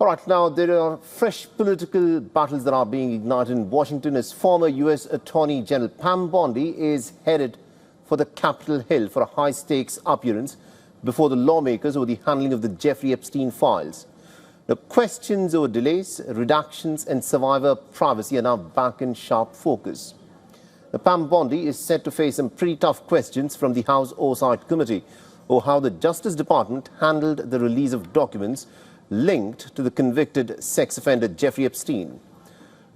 All right, now there are fresh political battles that are being ignited in Washington as former U.S. Attorney General Pam Bondi is headed for the Capitol Hill for a high-stakes appearance before the lawmakers over the handling of the Jeffrey Epstein files. The questions over delays, reductions and survivor privacy are now back in sharp focus. The Pam Bondi is set to face some pretty tough questions from the House Oversight Committee over how the Justice Department handled the release of documents linked to the convicted sex offender Jeffrey Epstein.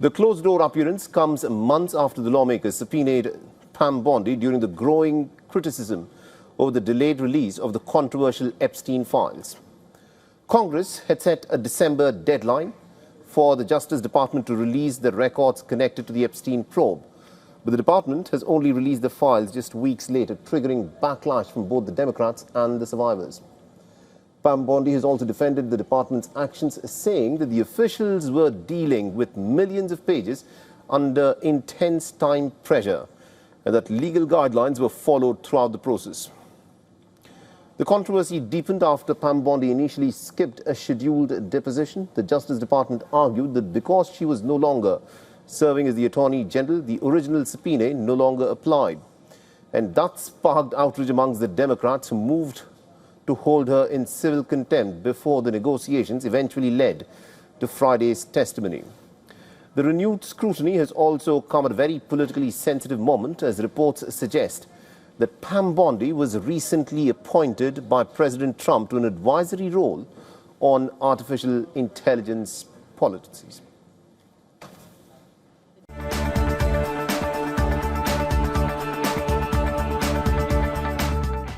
The closed-door appearance comes months after the lawmakers subpoenaed Pam Bondi during the growing criticism over the delayed release of the controversial Epstein files. Congress had set a December deadline for the Justice Department to release the records connected to the Epstein probe, but the department has only released the files just weeks later, triggering backlash from both the Democrats and the survivors. Pam Bondi has also defended the department's actions, saying that the officials were dealing with millions of pages under intense time pressure and that legal guidelines were followed throughout the process. The controversy deepened after Pam Bondi initially skipped a scheduled deposition. The Justice Department argued that because she was no longer serving as the Attorney General, the original subpoena no longer applied. And that sparked outrage amongst the Democrats, who moved to hold her in civil contempt before the negotiations eventually led to Friday's testimony. The renewed scrutiny has also come at a very politically sensitive moment, as reports suggest that Pam Bondi was recently appointed by President Trump to an advisory role on artificial intelligence policies.